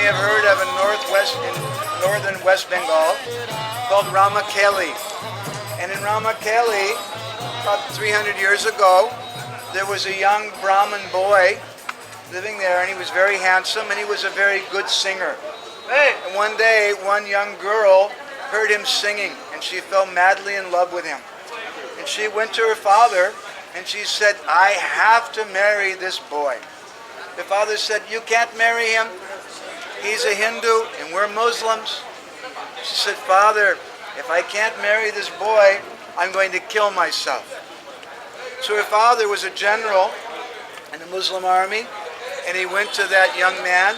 may have heard of in northern West Bengal called Ramakeli. And in Ramakeli, about 300 years ago, there was a young Brahmin boy living there, and he was very handsome, and he was a very good singer. And one day, one young girl heard him singing, and she fell madly in love with him. And she went to her father, and she said, I have to marry this boy. The father said, you can't marry him. He's a Hindu, and we're Muslims. She said, Father, if I can't marry this boy, I'm going to kill myself. So her father was a general in the Muslim army, and he went to that young man,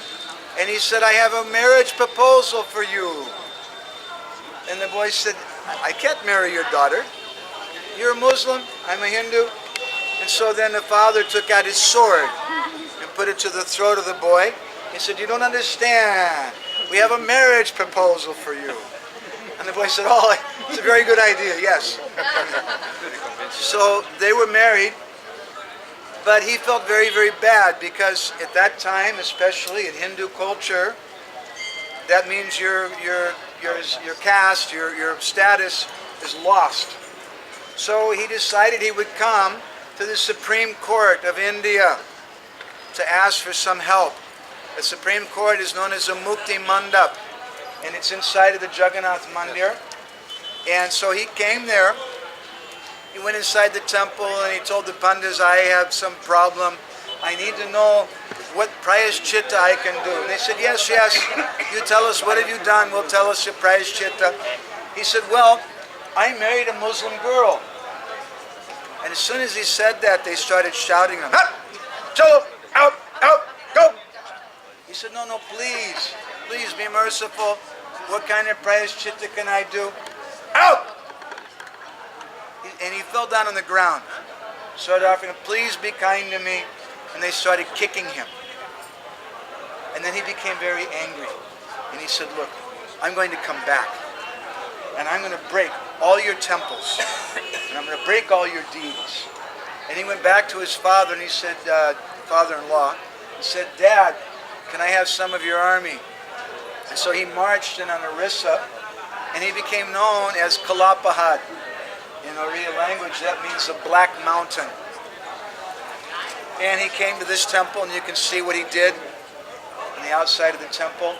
and he said, I have a marriage proposal for you. And the boy said, I can't marry your daughter. You're a Muslim, I'm a Hindu. And so then the father took out his sword and put it to the throat of the boy. He said, you don't understand. We have a marriage proposal for you. And the boy said, oh, it's a very good idea, yes. So they were married, but he felt very, very bad because at that time, especially in Hindu culture, that means your caste, your status is lost. So he decided he would come to the Supreme Court of India to ask for some help. The Supreme Court is known as a Mukti Mandap, and it's inside of the Jagannath Mandir. And so he came there. He went inside the temple and he told the Pandits, I have some problem. I need to know what prayashchitta I can do. And they said, yes, yes, you tell us what have you done, we'll tell us your prayashchitta. He said, well, I married a Muslim girl. And as soon as he said that, they started shouting at him, chalo, out, out, go. He said, no, no, please, please be merciful. What kind of prayashchitta can I do? Out! And he fell down on the ground. Started offering him, please be kind to me. And they started kicking him. And then he became very angry. And he said, look, I'm going to come back. And I'm going to break all your temples. And I'm going to break all your deities. And he went back to his father and he said, father-in-law, he said, Dad, can I have some of your army? And so he marched in on Orissa, and he became known as Kalapahad. In Oriya language, that means a black mountain. And he came to this temple, and you can see what he did on the outside of the temple.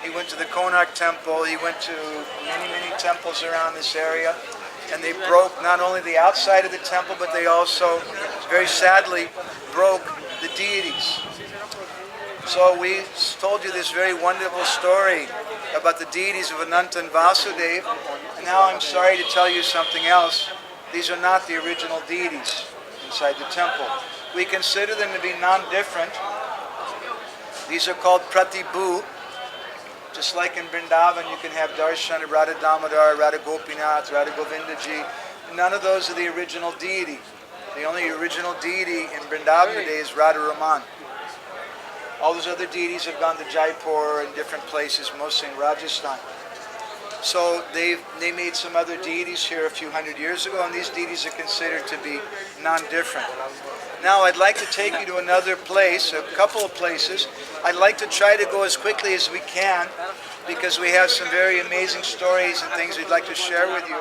He went to the Konark temple. He went to many, many temples around this area. And they broke not only the outside of the temple, but they also, very sadly, broke the deities. So we told you this very wonderful story about the deities of Ananta and Vasudev. And now I'm sorry to tell you something else. These are not the original deities inside the temple. We consider them to be non-different. These are called Pratibhu. Just like in Vrindavan, you can have Darshan of Radha Damodar, Radha Gopinath, Radha Govindaji. None of those are the original deity. The only original deity in Vrindavan today is Radha Raman. All those other deities have gone to Jaipur and different places, mostly in Rajasthan. So they made some other deities here a few hundred years ago, and these deities are considered to be non-different. Now I'd like to take you to another place, a couple of places. I'd like to try to go as quickly as we can because we have some very amazing stories and things we'd like to share with you.